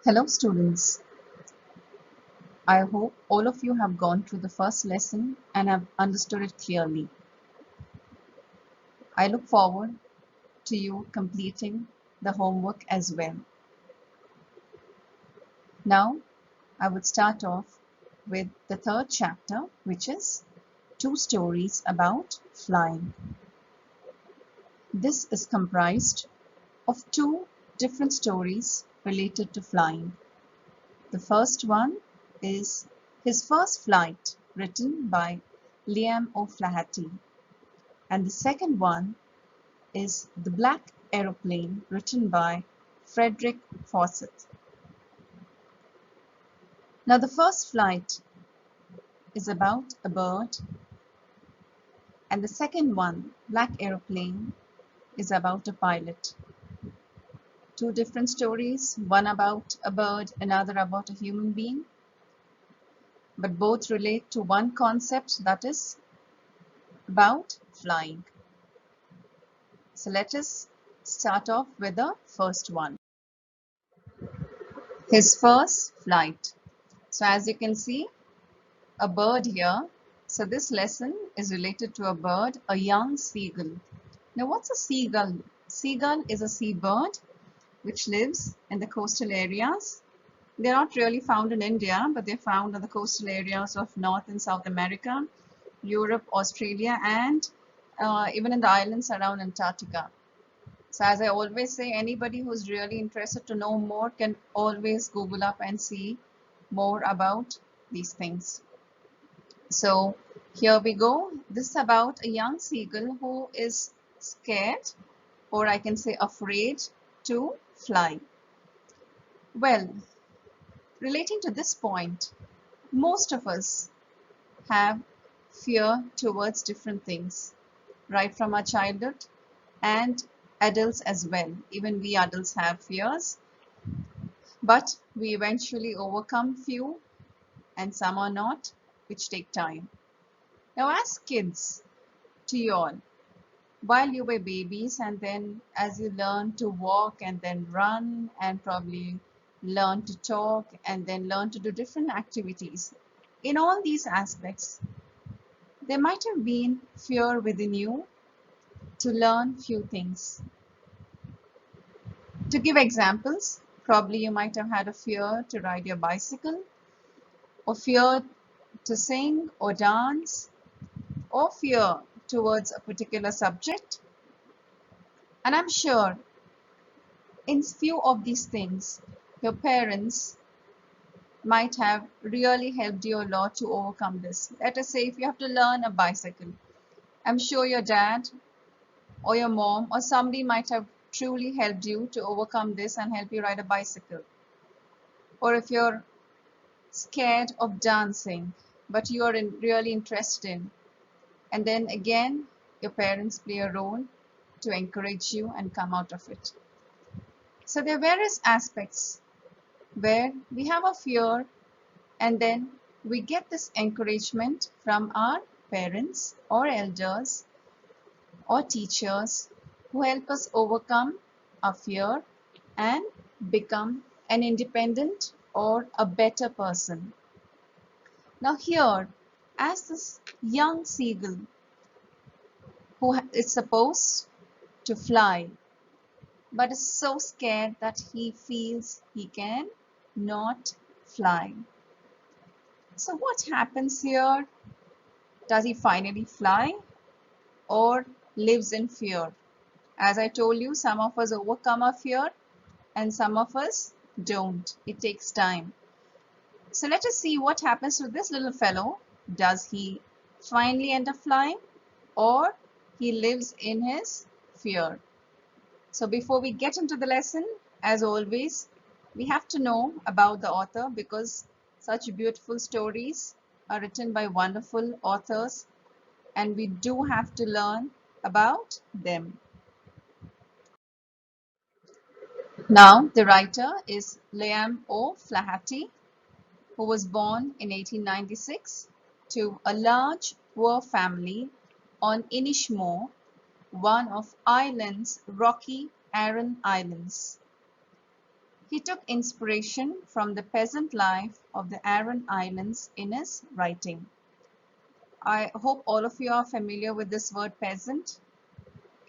Hello students, I hope all of you have gone through the first lesson and have understood it clearly. I look forward to you completing the homework as well. Now, I would start off with the third chapter, which is two stories about flying. This is comprised of two different stories related to flying. The first one is His First Flight, written by Liam O'Flaherty. And the second one is The Black Aeroplane, written by Frederick Fawcett. Now, the first flight is about a bird, and the second one, Black Aeroplane, is about a pilot. Two different stories, one about a bird, another about a human being, but both relate to one concept, that is about flying. So let us start off with the first one. His first flight. So as you can see, a bird here. So this lesson is related to a bird, a young seagull. Now what's a seagull? Seagull is a seabird which lives in the coastal areas. They're not really found in India, but they're found in the coastal areas of North and South America, Europe, Australia, and even in the islands around Antarctica. So as I always say, anybody who's really interested to know more can always Google up and see more about these things. So here we go. This is about a young seagull who is scared, or I can say afraid, to fly. Well, relating to this point, most of us have fear towards different things, right from our childhood, and adults as well. Even we adults have fears, but we eventually overcome few and some are not, which take time. Now as kids, to you all, while you were babies, and then as you learn to walk and then run and probably learn to talk and then learn to do different activities, in all these aspects there might have been fear within you to learn few things. To give examples, probably you might have had a fear to ride your bicycle, or fear to sing or dance, or fear towards a particular subject. And I'm sure in few of these things, your parents might have really helped you a lot to overcome this. Let us say if you have to learn a bicycle, I'm sure your dad or your mom or somebody might have truly helped you to overcome this and help you ride a bicycle. Or if you're scared of dancing, but you are really interested in, and then again, your parents play a role to encourage you and come out of it. So there are various aspects where we have a fear and then we get this encouragement from our parents or elders or teachers who help us overcome our fear and become an independent or a better person. Now here, as this young seagull who is supposed to fly but is so scared that he feels he can not fly. So what happens here? Does he finally fly or lives in fear? As I told you, some of us overcome our fear and some of us don't. It takes time. So let us see what happens to this little fellow. Does he finally end up flying or he lives in his fear? So before we get into the lesson, as always, we have to know about the author because such beautiful stories are written by wonderful authors and we do have to learn about them. Now, the writer is Liam O'Flaherty, who was born in 1896 to a large poor family on Inishmore, one of Ireland's rocky Aran Islands. He took inspiration from the peasant life of the Aran Islands in his writing. I hope all of you are familiar with this word peasant.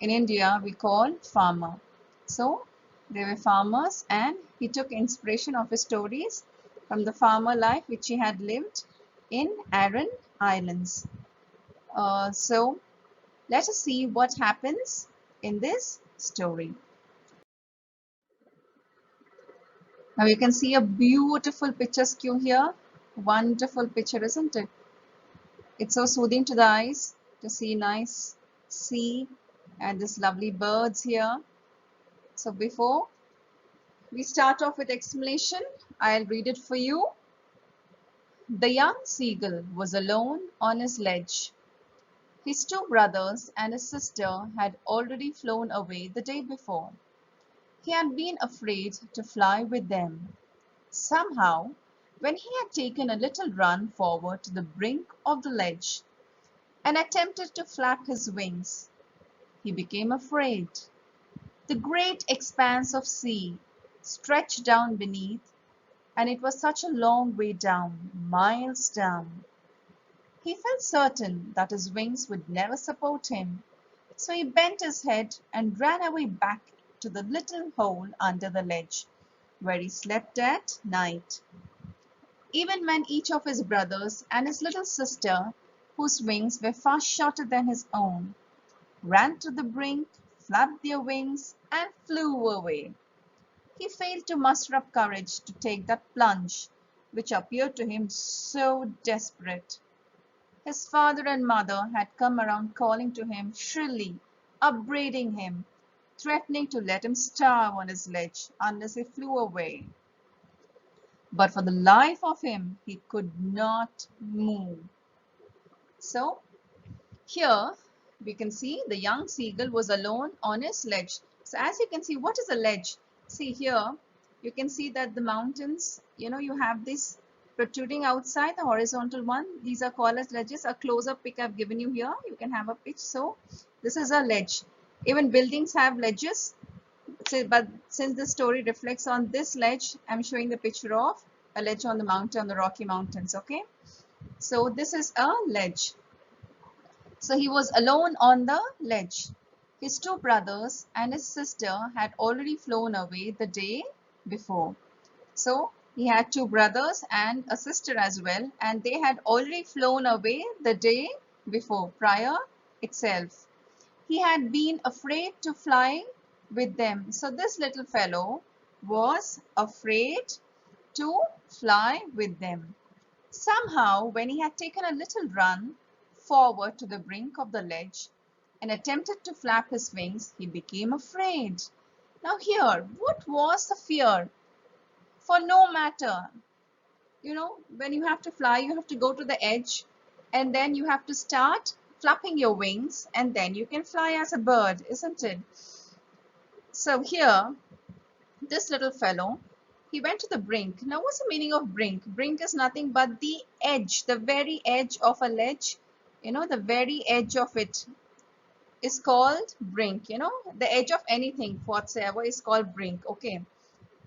In India, we call farmer. So they were farmers, and he took inspiration of his stories from the farmer life which he had lived in Aran Islands. So let us see what happens in this story. Now you can see a beautiful picturesque here. Wonderful picture, isn't it? It's so soothing to the eyes to see nice sea and this lovely birds here. So before we start off with explanation, I'll read it for you. The young seagull was alone on his ledge. His two brothers and his sister had already flown away the day before. He had been afraid to fly with them. Somehow, when he had taken a little run forward to the brink of the ledge and attempted to flap his wings, he became afraid. The great expanse of sea stretched down beneath, and it was such a long way down, miles down. He felt certain that his wings would never support him, so he bent his head and ran away back to the little hole under the ledge, where he slept at night. Even when each of his brothers and his little sister, whose wings were far shorter than his own, ran to the brink, flapped their wings, and flew away, he failed to muster up courage to take that plunge, which appeared to him so desperate. His father and mother had come around calling to him shrilly, upbraiding him, threatening to let him starve on his ledge unless he flew away. But for the life of him, he could not move. So here we can see the young seagull was alone on his ledge. So as you can see, what is a ledge? See here, you can see that the mountains, you have this protruding outside, the horizontal one. These are called as ledges. A closer pic I've given you here. You can have a pitch. So this is a ledge. Even buildings have ledges. So, but since the story reflects on this ledge, I'm showing the picture of a ledge on the mountain, on the Rocky Mountains. Okay. So this is a ledge. So he was alone on the ledge. His two brothers and his sister had already flown away the day before. So he had two brothers and a sister as well, and they had already flown away the day before, prior itself. He had been afraid to fly with them. So this little fellow was afraid to fly with them. Somehow, when he had taken a little run forward to the brink of the ledge and attempted to flap his wings, he became afraid. Now here, what was the fear? For no matter, when you have to fly, you have to go to the edge and then you have to start flapping your wings and then you can fly as a bird, isn't it? So here, this little fellow, he went to the brink. Now, what's the meaning of brink? Brink is nothing but the edge, the very edge of a ledge. The very edge of it is called brink. The edge of anything whatsoever is called brink. Okay.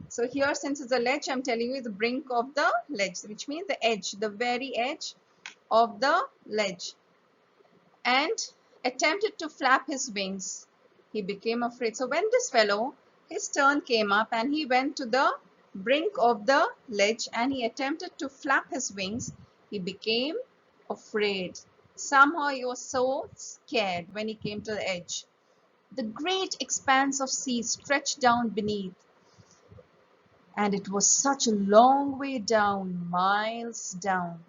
So here, since it's a ledge, I'm telling you the brink of the ledge, which means the edge, the very edge of the ledge. And attempted to flap his wings. He became afraid. So when this fellow, his turn came up and he went to the brink of the ledge and he attempted to flap his wings, he became afraid. Somehow he was so scared when he came to the edge. The great expanse of sea stretched down beneath, and it was such a long way down, miles down.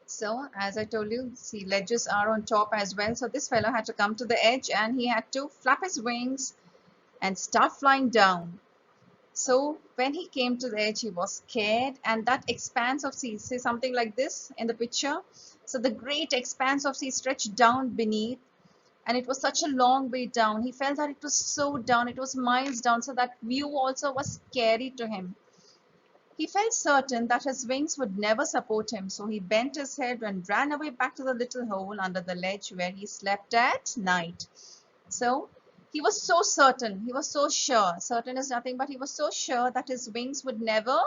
So as I told you, see, ledges are on top as well. So this fellow had to come to the edge and he had to flap his wings and start flying down. So when he came to the edge, he was scared, and that expanse of sea, say something like this in the picture. So the great expanse of sea stretched down beneath, and it was such a long way down. He felt that it was so down, it was miles down. So that view also was scary to him. He felt certain that his wings would never support him, so he bent his head and ran away back to the little hole under the ledge where he slept at night. So He was so certain, he was so sure. Certain is nothing but he was so sure that his wings would never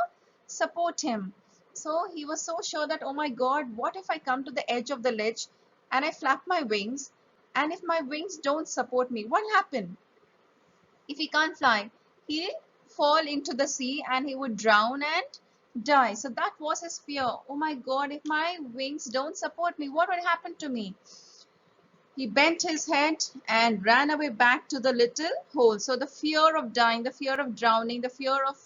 support him. So he was so sure that, oh my God, what if I come to the edge of the ledge and I flap my wings, and if my wings don't support me, what will happen? If he can't fly, he'll fall into the sea and he would drown and die. So that was his fear. Oh my God, if my wings don't support me, what will happen to me? He bent his head and ran away back to the little hole. So the fear of dying, the fear of drowning, the fear of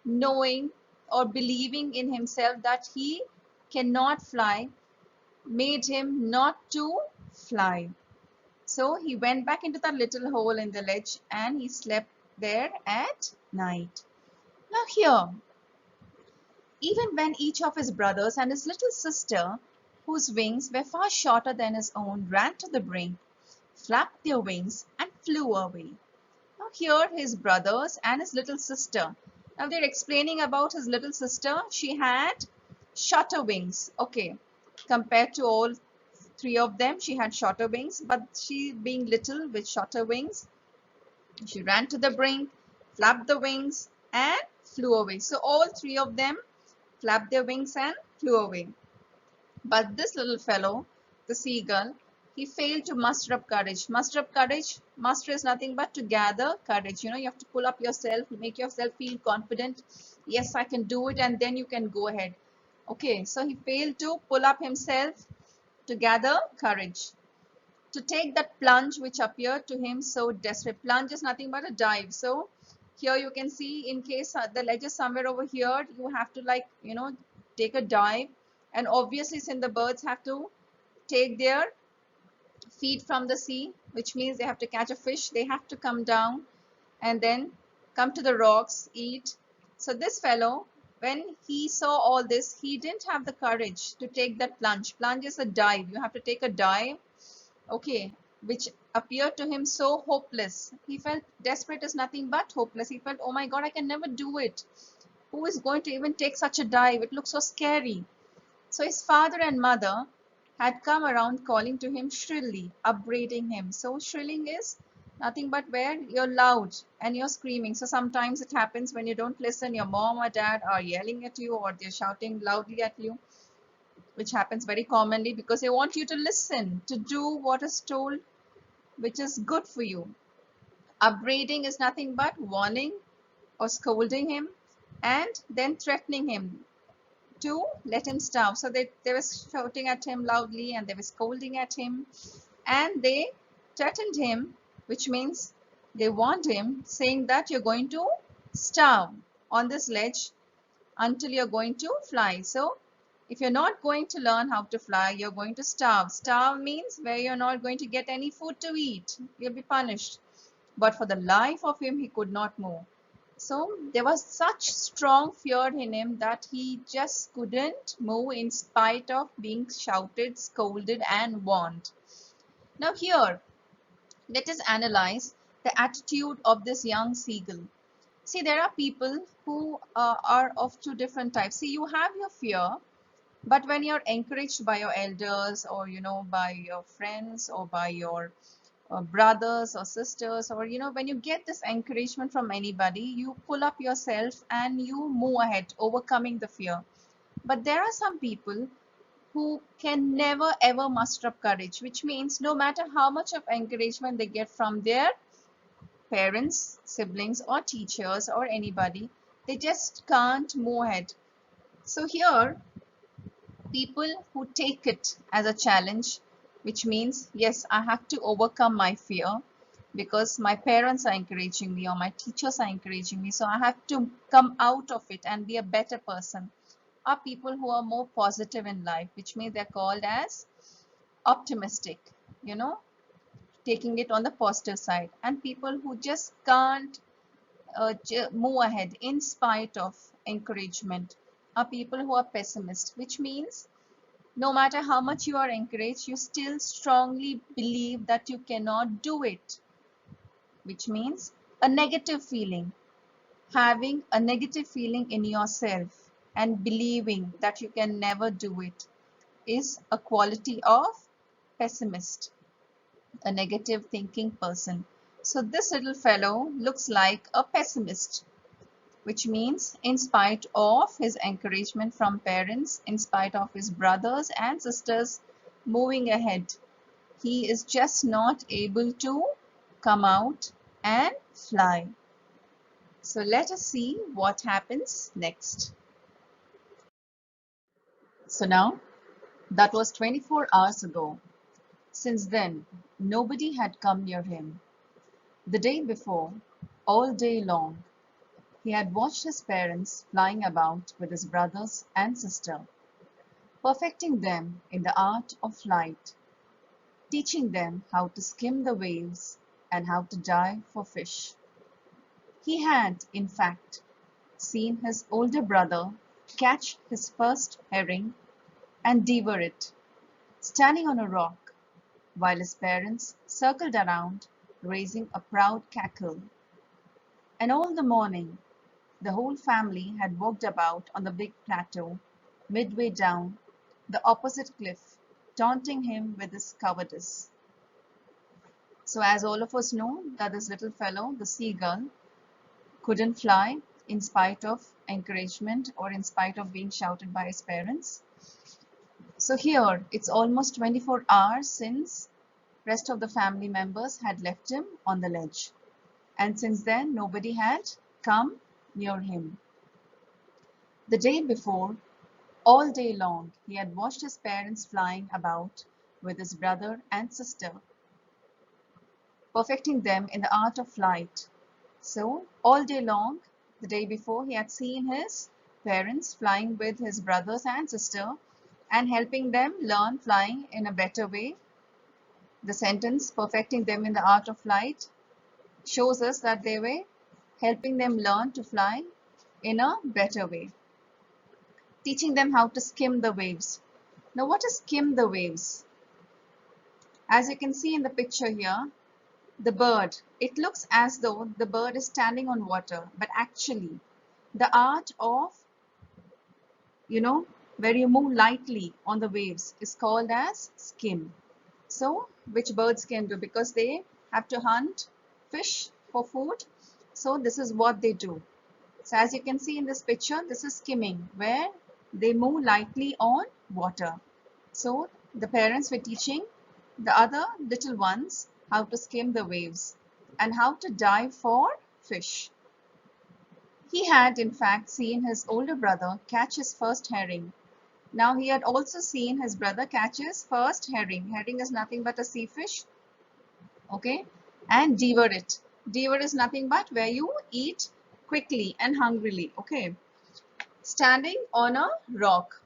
knowing or believing in himself that he cannot fly made him not to fly. So he went back into the little hole in the ledge and he slept there at night. Now here, even when each of his brothers and his little sister, whose wings were far shorter than his own, ran to the brink, flapped their wings and flew away. Now here his brothers and his little sister. Now they're explaining about his little sister. She had shorter wings. Okay, compared to all three of them, she had shorter wings, but she being little with shorter wings, she ran to the brink, flapped the wings and flew away. So all three of them flapped their wings and flew away. But this little fellow, the seagull, he failed to muster up courage. Muster up courage, muster is nothing but to gather courage. You know, you have to pull up yourself, make yourself feel confident. Yes, I can do it, and then you can go ahead. Okay, so he failed to pull up himself to gather courage, to take that plunge which appeared to him so desperate. Plunge is nothing but a dive. So here you can see, in case the ledge is somewhere over here, you have to, like, you know, take a dive. And obviously, since the birds have to take their feed from the sea, which means they have to catch a fish, they have to come down and then come to the rocks, eat. So this fellow, when he saw all this, he didn't have the courage to take that plunge. Plunge is a dive. You have to take a dive, okay, which appeared to him so hopeless. He felt desperate as nothing but hopeless. He felt, oh my God, I can never do it. Who is going to even take such a dive? It looks so scary. So his father and mother had come around calling to him shrilly, upbraiding him. So shrilling is nothing but where you're loud and you're screaming. So sometimes it happens when you don't listen, your mom or dad are yelling at you or they're shouting loudly at you, which happens very commonly because they want you to listen, to do what is told, which is good for you. Upbraiding is nothing but warning or scolding him and then threatening him to let him starve. So they were shouting at him loudly and they were scolding at him and they threatened him, which means they warned him, saying that you're going to starve on this ledge until you're going to fly. So if you're not going to learn how to fly, you're going to starve. Starve means where you're not going to get any food to eat. You'll be punished. But for the life of him, he could not move. So there was such strong fear in him that he just couldn't move in spite of being shouted, scolded, and warned. Now here, let us analyze the attitude of this young seagull. See, there are people who are of two different types. See, you have your fear, but when you're encouraged by your elders or, you know, by your friends or by your brothers or sisters, or, you know, when you get this encouragement from anybody, you pull up yourself and you move ahead, overcoming the fear. But there are some people who can never ever muster up courage, which means no matter how much of encouragement they get from their parents, siblings, or teachers, or anybody, they just can't move ahead. So here, people who take it as a challenge, which means, yes, I have to overcome my fear because my parents are encouraging me or my teachers are encouraging me. So I have to come out of it and be a better person. Are people who are more positive in life, which means they're called as optimistic, you know, taking it on the positive side. And people who just can't move ahead in spite of encouragement are people who are pessimist, which means no matter how much you are encouraged, you still strongly believe that you cannot do it, which means a negative feeling. Having a negative feeling in yourself and believing that you can never do it is a quality of pessimist, a negative thinking person. So this little fellow looks like a pessimist, which means in spite of his encouragement from parents, in spite of his brothers and sisters moving ahead, he is just not able to come out and fly. So let us see what happens next. So now that was 24 hours ago. Since then, nobody had come near him. The day before, all day long, he had watched his parents flying about with his brothers and sister, perfecting them in the art of flight, teaching them how to skim the waves and how to dive for fish. He had, in fact, seen his older brother catch his first herring and devour it, standing on a rock, while his parents circled around, raising a proud cackle. And all the morning, the whole family had walked about on the big plateau, midway down the opposite cliff, taunting him with his cowardice. So, as all of us know, that this little fellow, the seagull, couldn't fly in spite of encouragement or in spite of being shouted by his parents. So here, it's almost 24 hours since rest of the family members had left him on the ledge. And since then, nobody had come near him. The day before, all day long, he had watched his parents flying about with his brother and sister, perfecting them in the art of flight. So, all day long, the day before, he had seen his parents flying with his brothers and sister and helping them learn flying in a better way. The sentence, perfecting them in the art of flight, shows us that they were helping them learn to fly in a better way, teaching them how to skim the waves. Now, what is skim the waves? As you can see in the picture here, the bird, it looks as though the bird is standing on water, but actually, the art of, where you move lightly on the waves is called as skim. So, which birds can do because they have to hunt fish for food. So, this is what they do. So, as you can see in this picture, this is skimming where they move lightly on water. So, the parents were teaching the other little ones how to skim the waves and how to dive for fish. He had, in fact, seen his older brother catch his first herring. Now, he had also seen his brother catch his first herring. Herring is nothing but a sea fish, okay, and devour it. Devour is nothing but where you eat quickly and hungrily, okay, standing on a rock.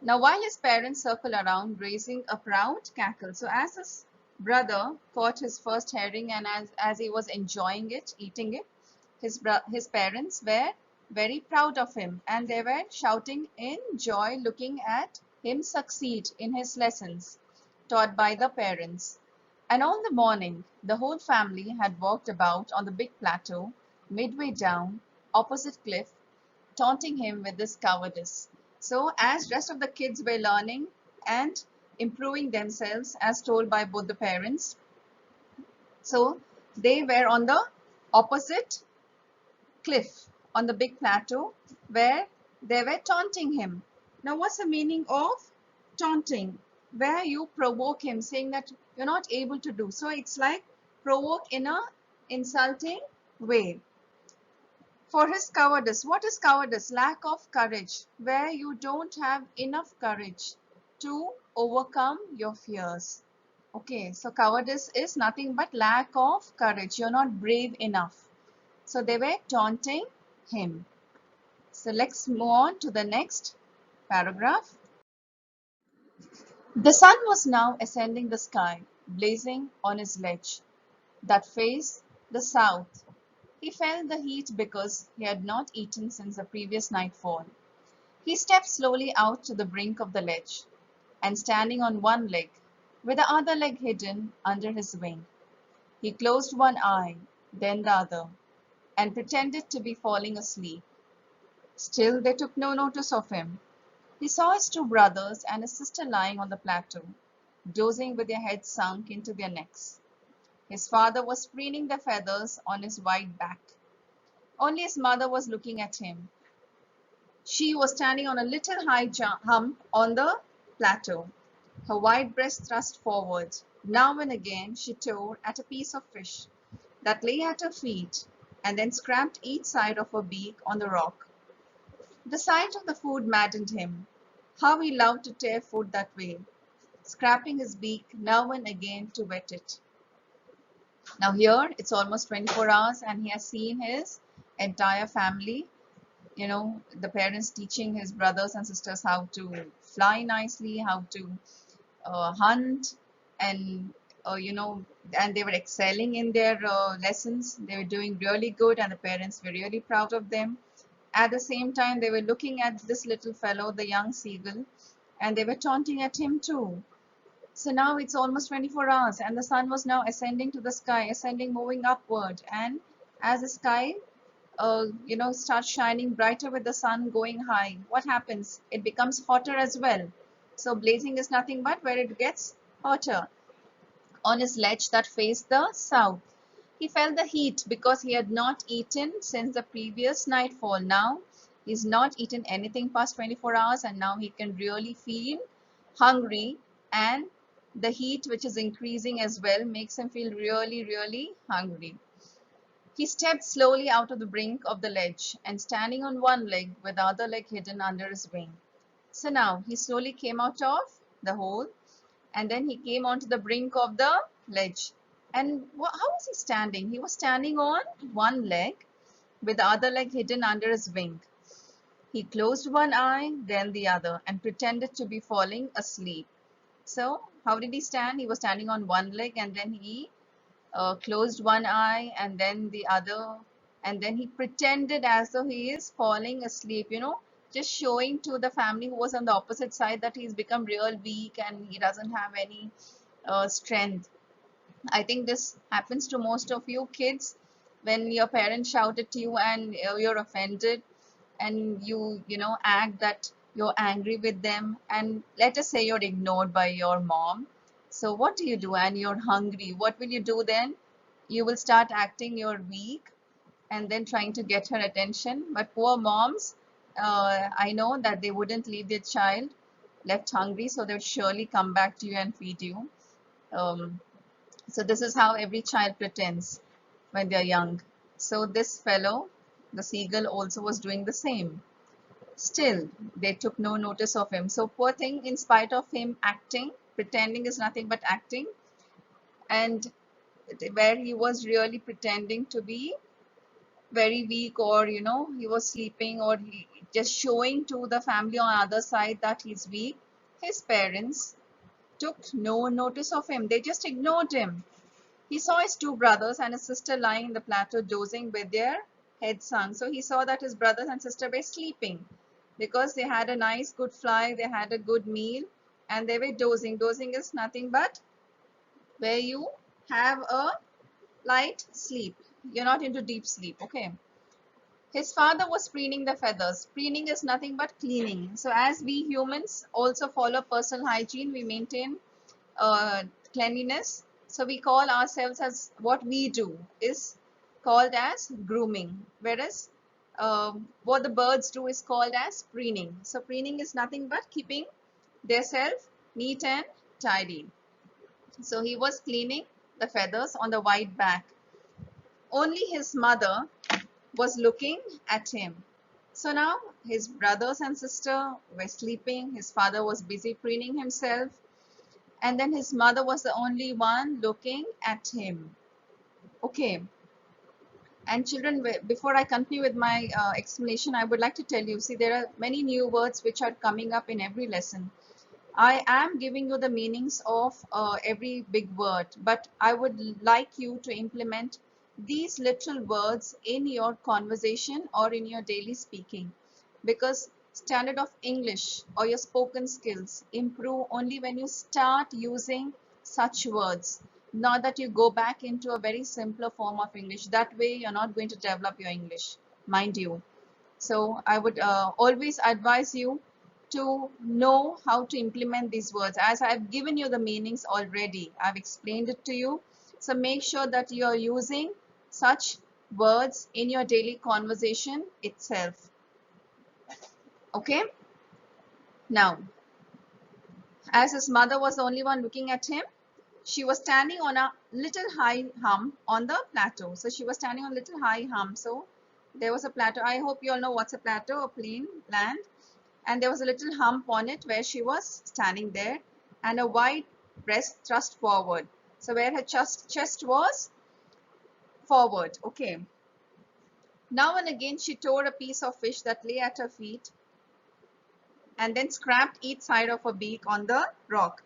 Now, while his parents circle around, raising a proud cackle. So, as his brother caught his first herring and as he was enjoying it, eating it, his parents were very proud of him and they were shouting in joy, looking at him succeed in his lessons taught by the parents. And all the morning, the whole family had walked about on the big plateau, midway down, opposite cliff, taunting him with his cowardice. So, as rest of the kids were learning and improving themselves, as told by both the parents, so they were on the opposite cliff on the big plateau where they were taunting him. Now, what's the meaning of taunting? Where you provoke him, saying that you're not able to do. So it's like provoke in a insulting way. For his cowardice, what is cowardice? Lack of courage, where you don't have enough courage to overcome your fears. Okay, so cowardice is nothing but lack of courage. You're not brave enough. So they were taunting him. So let's move on to the next paragraph. The sun was now ascending the sky, blazing on his ledge that faced the south. He felt the heat because he had not eaten since the previous nightfall. He stepped slowly out to the brink of the ledge, and standing on one leg, with the other leg hidden under his wing, he closed one eye, then the other, and pretended to be falling asleep. Still, they took no notice of him. He saw his two brothers and his sister lying on the plateau, dozing with their heads sunk into their necks. His father was preening the feathers on his white back. Only his mother was looking at him. She was standing on a little high hump on the plateau, her white breast thrust forward. Now and again she tore at a piece of fish that lay at her feet, and then scraped each side of her beak on the rock. The sight of the food maddened him. How he loved to tear food that way, scraping his beak now and again to wet it. Now here it's almost 24 hours and he has seen his entire family, the parents teaching his brothers and sisters how to fly nicely, how to hunt, and and they were excelling in their lessons. They were doing really good and the parents were really proud of them. At the same time, they were looking at this little fellow, the young seagull, and they were taunting at him too. So now it's almost 24 hours, and the sun was now ascending to the sky, ascending, moving upward. And as the sky, starts shining brighter with the sun going high, what happens? It becomes hotter as well. So blazing is nothing but where it gets hotter. On his ledge that faced the south, he felt the heat because he had not eaten since the previous nightfall. Now he's not eaten anything past 24 hours, and now he can really feel hungry, and the heat, which is increasing as well, makes him feel really, really hungry. He stepped slowly out of the brink of the ledge and standing on one leg with the other leg hidden under his wing. So now he slowly came out of the hole, and then he came onto the brink of the ledge. And how was he standing? He was standing on one leg with the other leg hidden under his wing. He closed one eye, then the other, and pretended to be falling asleep. So how did he stand? He was standing on one leg, and then he closed one eye and then the other, and then he pretended as though he is falling asleep, just showing to the family who was on the opposite side that he's become real weak and he doesn't have any strength. I think this happens to most of you kids when your parents shout at you and you're offended, and you act that you're angry with them, and let us say you're ignored by your mom. So what do you do? And you're hungry. What will you do then? You will start acting you're weak and then trying to get her attention. But poor moms, I know that they wouldn't leave their child left hungry, so they would surely come back to you and feed you. um, so this is how every child pretends when they're young. So this fellow, the seagull, also was doing the same. Still, they took no notice of him. So poor thing, in spite of him acting, pretending is nothing but acting, and where he was really pretending to be very weak, or he was sleeping, or he just showing to the family on the other side that he's weak, his parents took no notice of him. They just ignored him. He saw his two brothers and his sister lying in the plateau dozing with their heads sunk. So he saw that his brothers and sister were sleeping because they had a nice good fly, they had a good meal, and they were dozing. Dozing is nothing but where you have a light sleep. You're not into deep sleep, okay? His father was preening the feathers. Preening is nothing but cleaning. So as we humans also follow personal hygiene, we maintain cleanliness. So we call ourselves as, what we do is called as grooming, whereas what the birds do is called as preening. So preening is nothing but keeping themselves neat and tidy. So he was cleaning the feathers on the white back. Only his mother was looking at him. So now his brothers and sister were sleeping. His father was busy preening himself, and then his mother was the only one looking at him. Okay. And children, before I continue with my explanation, I would like to tell you, see, there are many new words which are coming up in every lesson. I am giving you the meanings of every big word, but I would like you to implement these little words in your conversation or in your daily speaking, because standard of English or your spoken skills improve only when you start using such words, not that you go back into a very simpler form of English. That way you're not going to develop your English, mind you. So I would always advise you to know how to implement these words. As I've given you the meanings already, I've explained it to you. So make sure that you are using such words in your daily conversation itself. Okay. Now, as his mother was the only one looking at him, she was standing on a little high hump on the plateau. So she was standing on a little high hump. So there was a plateau. I hope you all know what's a plateau, a plain land. And there was a little hump on it where she was standing there, and a wide breast thrust forward. So where her chest was forward. Okay. Now and again she tore a piece of fish that lay at her feet and then scraped each side of her beak on the rock.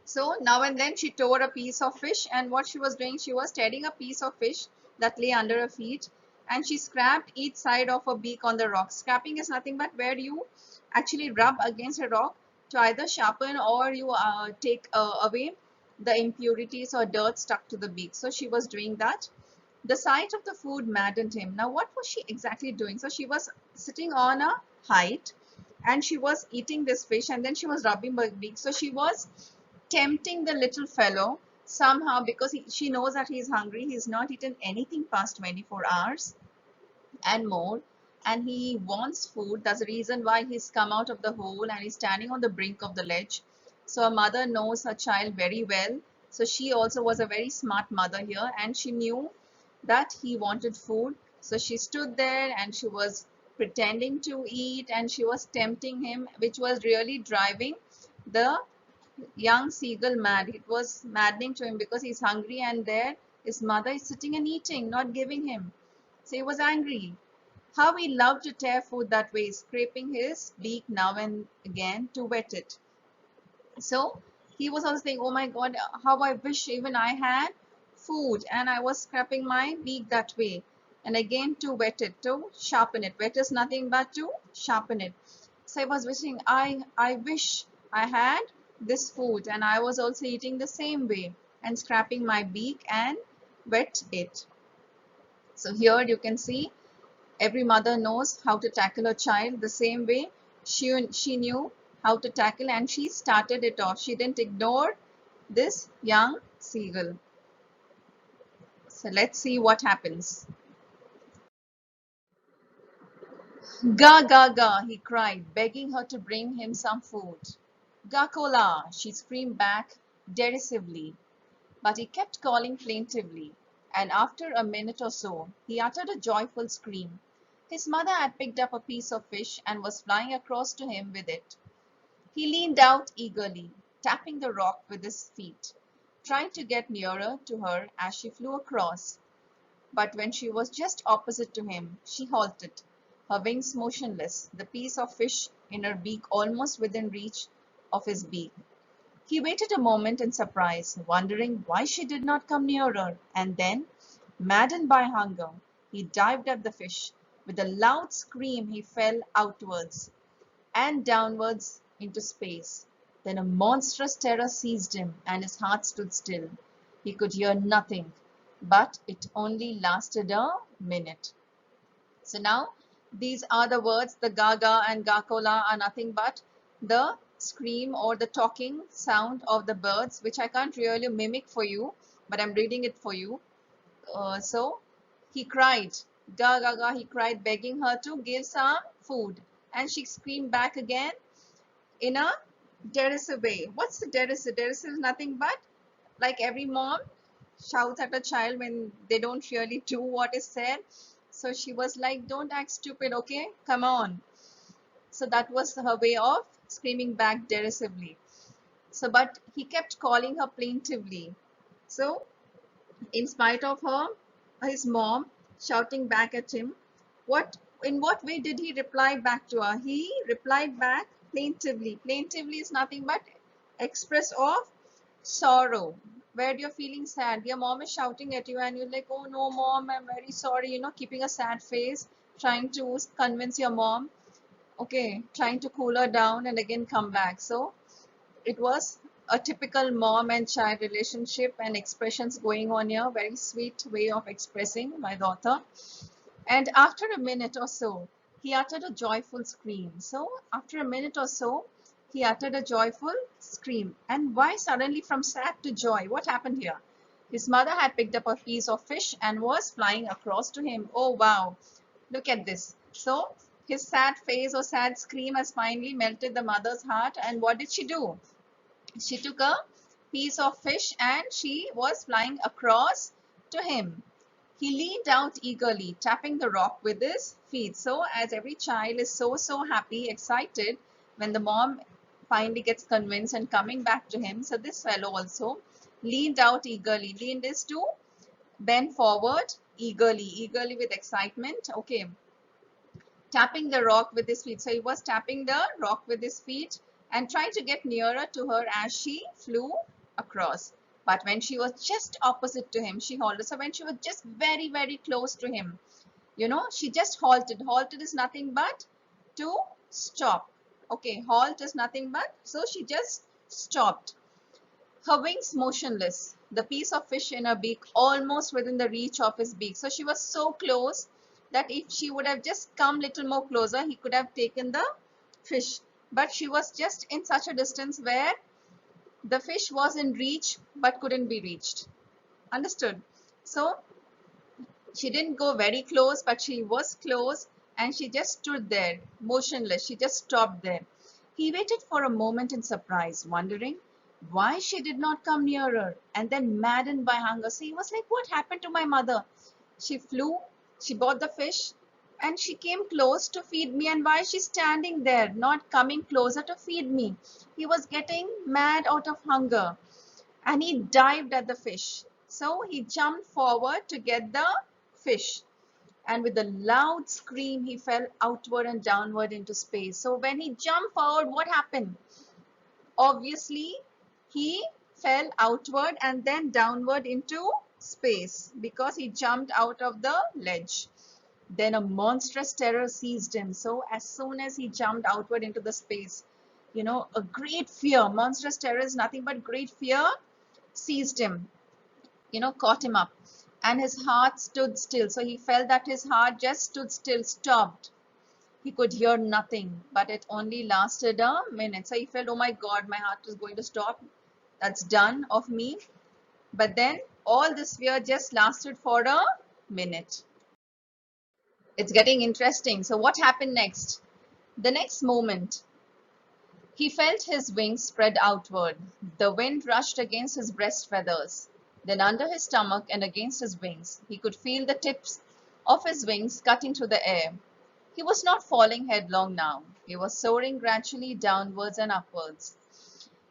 So now and then she tore a piece of fish, and what she was doing, she was tearing a piece of fish that lay under her feet, and she scraped each side of her beak on the rock. Scraping is nothing but where you actually rub against a rock to either sharpen or you take away the impurities or dirt stuck to the beak. So she was doing that. The sight of the food maddened him. Now what was she exactly doing? So she was sitting on a height and she was eating this fish, and then she was rubbing her beak. So she was tempting the little fellow somehow, because she knows that he's hungry. He's not eaten anything past 24 hours and more, and he wants food. That's the reason why he's come out of the hole and he's standing on the brink of the ledge. So a mother knows her child very well. So she also was a very smart mother here, and she knew that he wanted food. So she stood there and she was pretending to eat, and she was tempting him, which was really driving the young seagull mad. It was maddening to him because he's hungry, and there his mother is sitting and eating, not giving him. So he was angry. How he loved to tear food that way, scraping his beak now and again to wet it. So he was also saying, oh my God, how I wish even I had food, and I was scraping my beak that way. And again to wet it, to sharpen it. Wet is nothing but to sharpen it. So I was wishing, I wish I had this food, and I was also eating the same way and scraping my beak and wet it. So here you can see every mother knows how to tackle a child the same way she knew how to tackle, and she started it off. She didn't ignore this young seagull. So let's see what happens. Ga ga ga, he cried, begging her to bring him some food. Gakola, she screamed back derisively, but he kept calling plaintively, and after a minute or so he uttered a joyful scream. His mother had picked up a piece of fish and was flying across to him with it. He leaned out eagerly, tapping the rock with his feet, trying to get nearer to her as she flew across. But when she was just opposite to him, she halted, her wings motionless, the piece of fish in her beak almost within reach of his beak. He waited a moment in surprise, wondering why she did not come nearer, and then, maddened by hunger, he dived at the fish. With a loud scream, he fell outwards and downwards into space. Then a monstrous terror seized him, and his heart stood still. He could hear nothing, but it only lasted a minute. So now these are the words. The gaga and gakola are nothing but the scream or the talking sound of the birds, which I can't really mimic for you, but I'm reading it for you. So he cried, ga ga ga, he cried, begging her to give some food. And she screamed back again in a derisive way. What's the derisive? Derisive is nothing but, like every mom shouts at a child when they don't really do what is said. So she was like, don't act stupid, okay? Come on. So that was her way of screaming back derisively. So, but he kept calling her plaintively. So, in spite of her, his mom shouting back at him, in what way did he reply back to her? He replied back plaintively. Plaintively is nothing but express of sorrow, where you're feeling sad. Your mom is shouting at you and you're like, oh no mom, I'm very sorry, keeping a sad face, trying to convince your mom, okay, trying to cool her down and again come back. So it was a typical mom and child relationship and expressions going on here. Very sweet way of expressing my daughter. And after a minute or so, he uttered a joyful scream. So after a minute or so, he uttered a joyful scream. And why suddenly from sad to joy? What happened here? His mother had picked up a piece of fish and was flying across to him. Oh wow, look at this. So his sad face or sad scream has finally melted the mother's heart. And what did she do? She took a piece of fish and she was flying across to him. He leaned out eagerly, tapping the rock with his feet. So, as every child is so happy, excited when the mom finally gets convinced and coming back to him. So, this fellow also leaned out eagerly. Leaned is to bend forward eagerly, eagerly with excitement. Okay, tapping the rock with his feet. So, he was tapping the rock with his feet and trying to get nearer to her as she flew across. But when she was just opposite to him, she halted. So when she was just very close to him, she just halted. Halted is nothing but to stop. Okay, halt is nothing but, so she just stopped. Her wings motionless, the piece of fish in her beak almost within the reach of his beak. So she was so close that if she would have just come little more closer, he could have taken the fish. But she was just in such a distance where the fish was in reach but couldn't be reached. Understood? So she didn't go very close, but she was close and she just stood there, motionless. She just stopped there. He waited for a moment in surprise, wondering why she did not come nearer, and then maddened by hunger. So he was like, what happened to my mother? She flew, she bought the fish, and she came close to feed me. And why is she standing there, not coming closer to feed me? He was getting mad out of hunger and he dived at the fish. So he jumped forward to get the fish. And with a loud scream, he fell outward and downward into space. So when he jumped forward, what happened? Obviously, he fell outward and then downward into space because he jumped out of the ledge. Then a monstrous terror seized him. So as soon as he jumped outward into the space, a great fear, monstrous terror is nothing but great fear, seized him, caught him up. And his heart stood still. So he felt that his heart just stood still, stopped. He could hear nothing, but it only lasted a minute. So he felt, oh my God, my heart is going to stop. That's done of me. But then all this fear just lasted for a minute. It's getting interesting. So what happened next? The next moment, he felt his wings spread outward. The wind rushed against his breast feathers, then under his stomach and against his wings. He could feel the tips of his wings cutting through the air. He was not falling headlong now. He was soaring gradually downwards and upwards.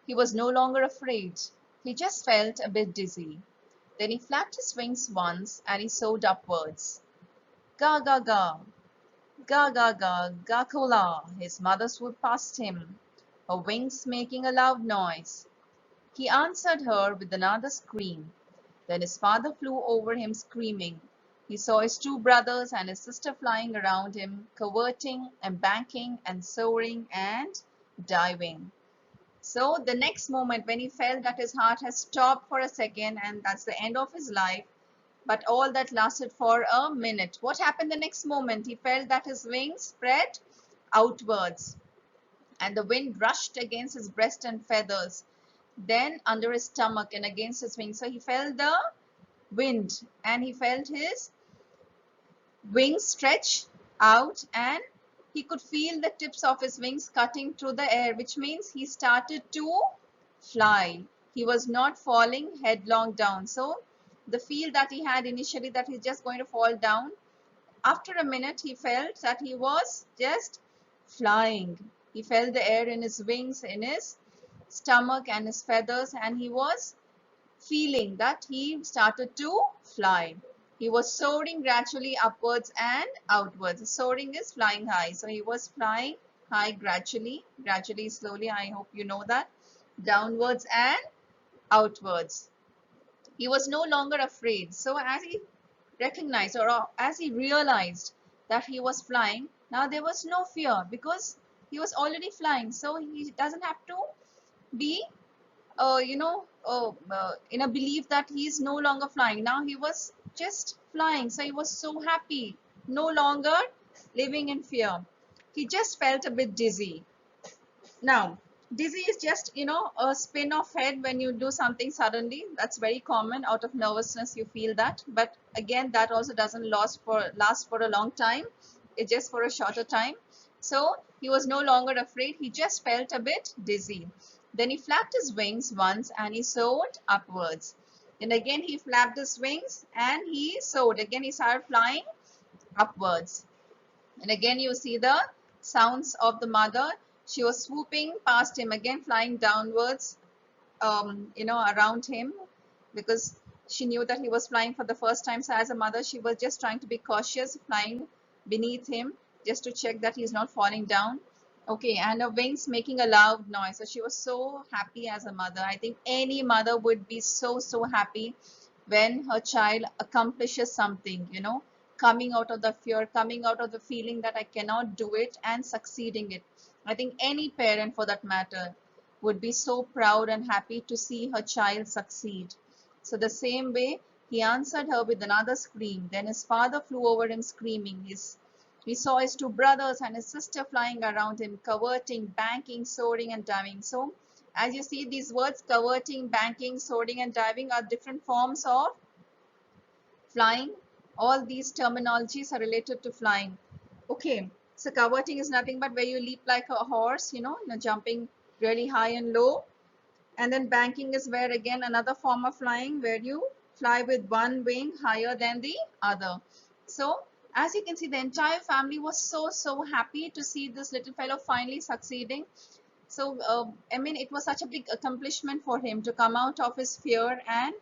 He was no longer afraid. He just felt a bit dizzy. Then he flapped his wings once and he soared upwards. Ga ga ga, ga ga ga, ga cola. His mother swooped past him, her wings making a loud noise. He answered her with another scream. Then his father flew over him screaming. He saw his two brothers and his sister flying around him, curveting and banking and soaring and diving. So the next moment when he felt that his heart has stopped for a second and that's the end of his life, but all that lasted for a minute. What happened the next moment? He felt that his wings spread outwards and the wind rushed against his breast and feathers, then under his stomach and against his wings. So he felt the wind and he felt his wings stretch out and he could feel the tips of his wings cutting through the air, which means he started to fly. He was not falling headlong down. So the feel that he had initially that he's just going to fall down, after a minute he felt that he was just flying. He felt the air in his wings, in his stomach and his feathers, and he was feeling that he started to fly. He was soaring gradually upwards and outwards. Soaring is flying high. So he was flying high gradually, slowly. I hope you know that. Downwards and outwards. He was no longer afraid. So as he recognized or as he realized that he was flying, now there was no fear because he was already flying. So he doesn't have to be in a belief that he is no longer flying. Now he was just flying. So he was so happy, no longer living in fear. He just felt a bit dizzy. Now, Dizzy is just, a spin of head when you do something suddenly. That's very common. Out of nervousness, you feel that. But again, that also doesn't last for a long time. It's just for a shorter time. So he was no longer afraid. He just felt a bit dizzy. Then he flapped his wings once and he soared upwards. Then again he flapped his wings and he soared. Again he started flying upwards. And again you see the sounds of the mother. She was swooping past him, again flying downwards, around him, because she knew that he was flying for the first time. So as a mother, she was just trying to be cautious, flying beneath him just to check that he's not falling down. Okay, and her wings making a loud noise. So she was so happy as a mother. I think any mother would be so happy when her child accomplishes something, coming out of the fear, coming out of the feeling that I cannot do it and succeeding it. I think any parent for that matter would be so proud and happy to see her child succeed. So the same way, he answered her with another scream. Then his father flew over him screaming. He saw his two brothers and his sister flying around him, cavorting, banking, soaring, and diving. So as you see, these words cavorting, banking, soaring, and diving are different forms of flying. All these terminologies are related to flying. Okay, so cavorting is nothing but where you leap like a horse, jumping really high and low. And then banking is where again another form of flying where you fly with one wing higher than the other. So as you can see, the entire family was so happy to see this little fellow finally succeeding. So I mean, it was such a big accomplishment for him to come out of his fear and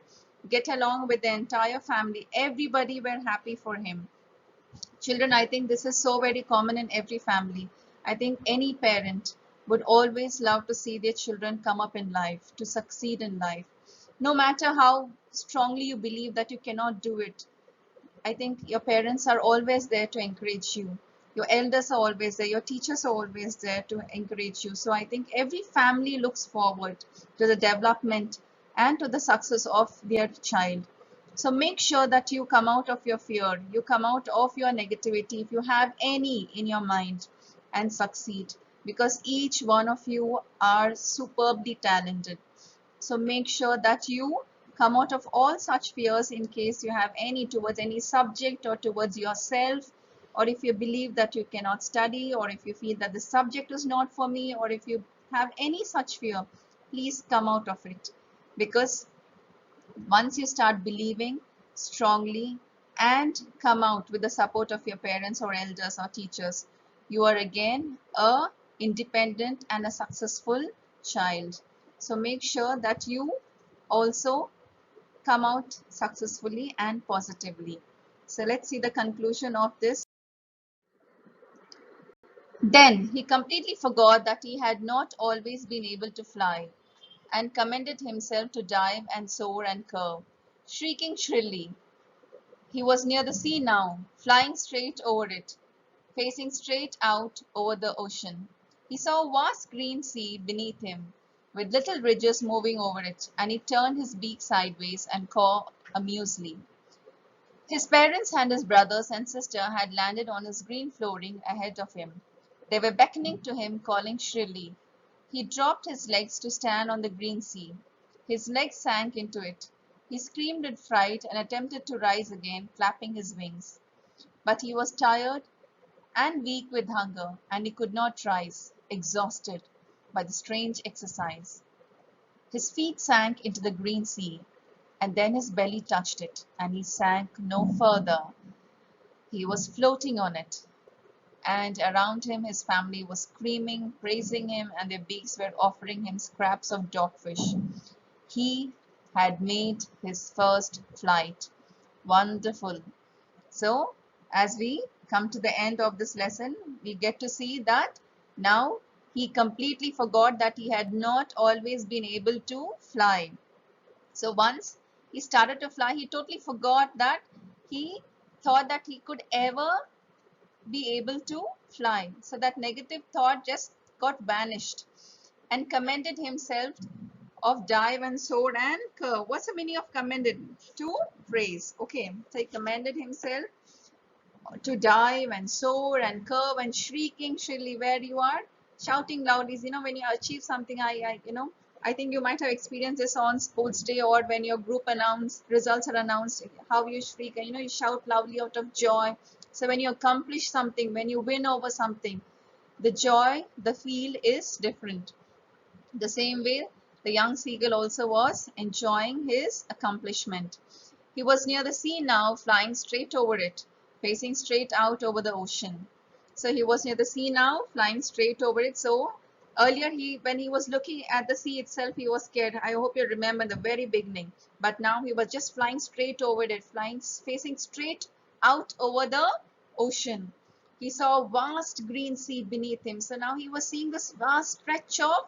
get along with the entire family. Everybody were happy for him. Children, I think this is so very common in every family. I think any parent would always love to see their children come up in life, to succeed in life. No matter how strongly you believe that you cannot do it, I think your parents are always there to encourage you. Your elders are always there. Your teachers are always there to encourage you. So I think every family looks forward to the development and to the success of their child. So make sure that you come out of your fear, you come out of your negativity, if you have any in your mind, and succeed, because each one of you are superbly talented. So make sure that you come out of all such fears in case you have any towards any subject or towards yourself, or if you believe that you cannot study, or if you feel that the subject is not for me, or if you have any such fear, please come out of it. Because once you start believing strongly and come out with the support of your parents or elders or teachers, you are again a independent and a successful child. So make sure that you also come out successfully and positively. So let's see the conclusion of this. Then he completely forgot that he had not always been able to fly, and commended himself to dive and soar and curve, shrieking shrilly. He was near the sea now, flying straight over it, facing straight out over the ocean. He saw a vast green sea beneath him, with little ridges moving over it, and he turned his beak sideways and cawed amusedly. His parents and his brothers and sister had landed on his green flooring ahead of him. They were beckoning to him, calling shrilly. He dropped his legs to stand on the green sea. His legs sank into it. He screamed with fright and attempted to rise again, flapping his wings. But he was tired and weak with hunger, and he could not rise, exhausted by the strange exercise. His feet sank into the green sea, and then his belly touched it, and he sank no further. He was floating on it, and around him his family was screaming, praising him, and their beaks were offering him scraps of dogfish. He had made his first flight. Wonderful. So, as we come to the end of this lesson, we get to see that now he completely forgot that he had not always been able to fly. So once he started to fly, he totally forgot that he thought that he could ever be able to fly. So that negative thought just got vanished, and commended himself of dive and soar and curve. What's the meaning of commended? To praise. Okay, so he commended himself to dive and soar and curve and shrieking shrilly where you are. shouting loudly. When you achieve something, I think you might have experienced this on sports day, or when your group results are announced, how you shriek, you shout loudly out of joy. So when you accomplish something, when you win over something, the joy, the feel is different. The same way, the young seagull also was enjoying his accomplishment. He was near the sea now, flying straight over it, facing straight out over the ocean. So he was near the sea now, flying straight over it. So earlier, when he was looking at the sea itself, he was scared. I hope you remember the very beginning. But now he was just flying straight over it, facing straight out over the ocean. He saw a vast green sea beneath him. So now he was seeing this vast stretch of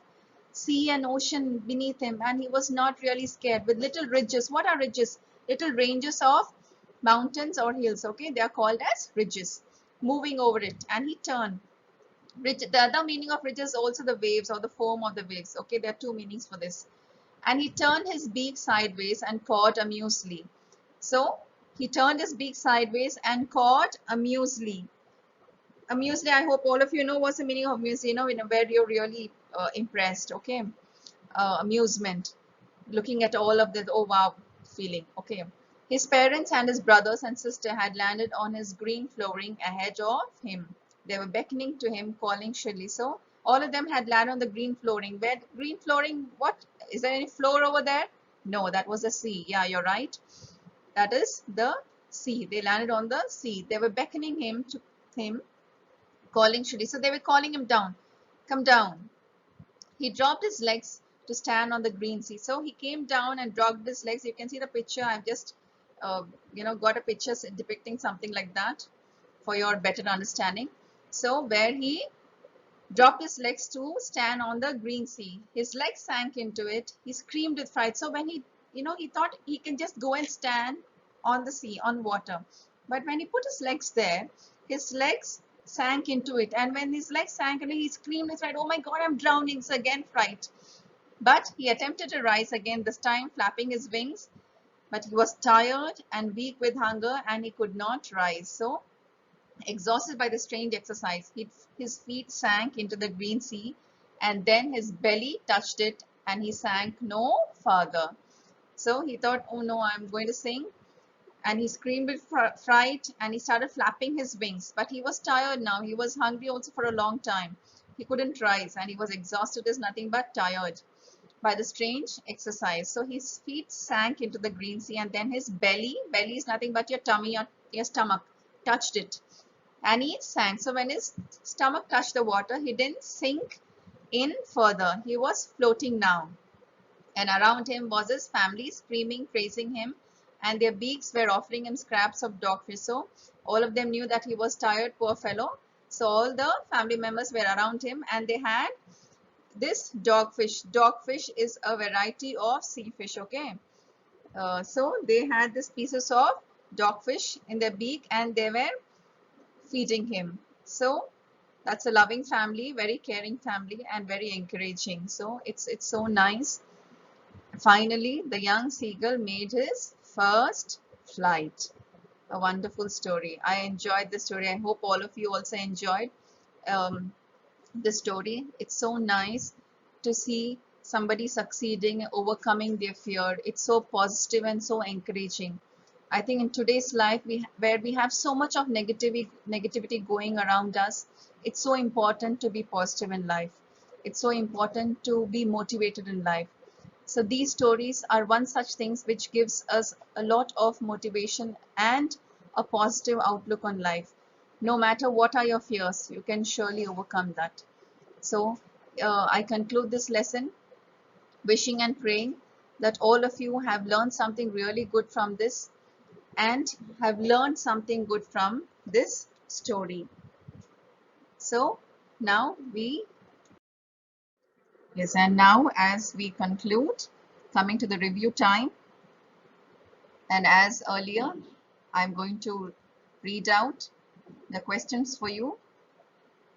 sea and ocean beneath him, and he was not really scared, with little ridges. What are ridges? Little ranges of mountains or hills. Okay, they are called as ridges, moving over it. And he turned. The other meaning of ridges is also the waves or the foam of the waves. Okay, there are two meanings for this. And he turned his beak sideways and cawed amusedly. So he turned his beak sideways and cawed amusedly. Amusedly, I hope all of you know what's the meaning of amusedly, where you're really impressed. Okay, amusement, looking at all of this, oh wow, feeling. Okay, his parents and his brothers and sister had landed on his green flooring ahead of him. They were beckoning to him, calling shrilly. So all of them had landed on the green flooring. Where green flooring? What is there any floor over there? No, that was the sea. Yeah, you're right. That is the sea. They landed on the sea. They were beckoning him, calling shrilly. So they were calling him down. Come down. He dropped his legs to stand on the green sea. So he came down and dropped his legs. You can see the picture. I've just, got a picture depicting something like that for your better understanding. So where he dropped his legs to stand on the green sea, his legs sank into it. He screamed with fright. So when he thought he can just go and stand on the sea, on water. But when he put his legs there, his legs sank into it. And when his legs sank into it, he screamed with fright, oh my God, I'm drowning. So again, fright. But he attempted to rise again, this time flapping his wings. But he was tired and weak with hunger, and he could not rise. So exhausted by the strange exercise, his feet sank into the green sea, and then his belly touched it, and he sank no farther. So he thought, oh no, I'm going to sink. And he screamed with fright, and he started flapping his wings. But he was tired now. He was hungry also for a long time. He couldn't rise, and he was exhausted as nothing but tired by the strange exercise. So his feet sank into the green sea, and then his belly is nothing but your tummy, your stomach, touched it, and he sank. So when his stomach touched the water, he didn't sink in further. He was floating now. And around him was his family, screaming, praising him, and their beaks were offering him scraps of dogfish. So all of them knew that he was tired, poor fellow. So all the family members were around him, and they had this dogfish. Dogfish is a variety of sea fish. Okay, so they had this pieces of dogfish in their beak, and they were feeding him. So that's a loving family, very caring family, and very encouraging. So it's so nice. Finally, the young seagull made his first flight. A wonderful story. I enjoyed the story. I hope all of you also enjoyed um, the story. It's so nice to see somebody succeeding, overcoming their fear. It's so positive and so encouraging. I think in today's life, where we have so much of negativity going around us, it's so important to be positive in life. It's so important to be motivated in life. So these stories are one such things which gives us a lot of motivation and a positive outlook on life. No matter what are your fears, you can surely overcome that. So I conclude this lesson wishing and praying that all of you have learned something really good from this, and have learned something good from this story. So now yes, and now as we conclude, coming to the review time, and as earlier, I'm going to read out the questions for you.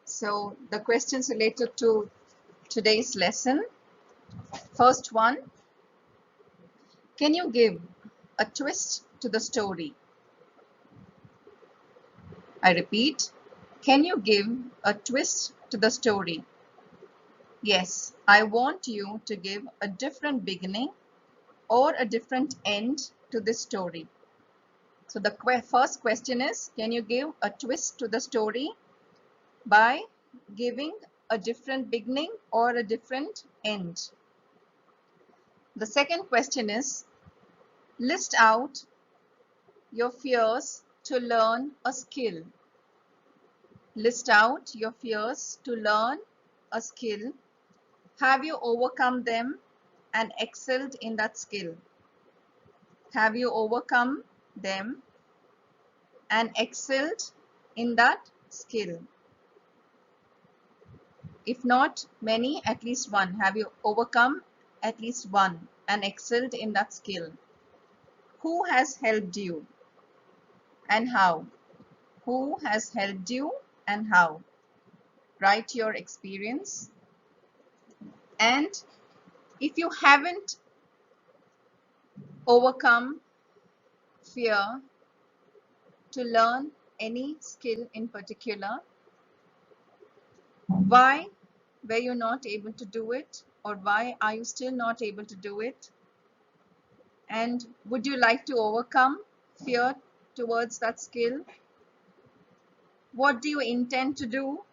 So the questions related to today's lesson. First one, can you give a twist to the story? I repeat, can you give a twist to the story? Yes, I want you to give a different beginning or a different end to this story. So the first question is, can you give a twist to the story by giving a different beginning or a different end? The second question is, list out your fears to learn a skill. List out your fears to learn a skill. Have you overcome them and excelled in that skill? Have you overcome them and excelled in that skill? If not many, at least one. Have you overcome at least one and excelled in that skill? Who has helped you and how? Who has helped you and how? Write your experience. And if you haven't overcome fear to learn any skill in particular, why were you not able to do it, or why are you still not able to do it? And would you like to overcome fear towards that skill? What do you intend to do?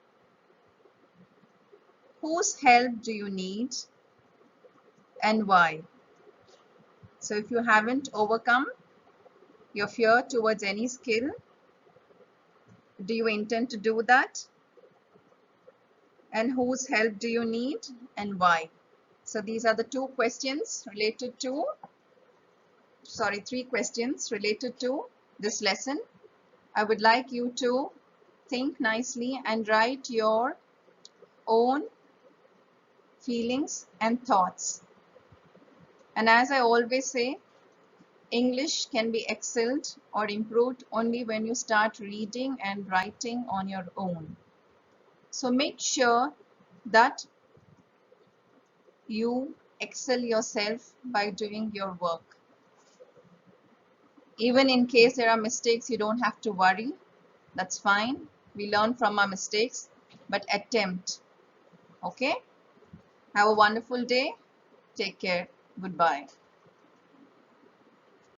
Whose help do you need and why? So if you haven't overcome your fear towards any skill, do you intend to do that? And whose help do you need and why? So these are the three questions related to this lesson. I would like you to think nicely and write your own feelings and thoughts. And as I always say, English can be excelled or improved only when you start reading and writing on your own. So make sure that you excel yourself by doing your work. Even in case there are mistakes, you don't have to worry. That's fine. We learn from our mistakes, but attempt. Okay? Have a wonderful day. Take care. Goodbye.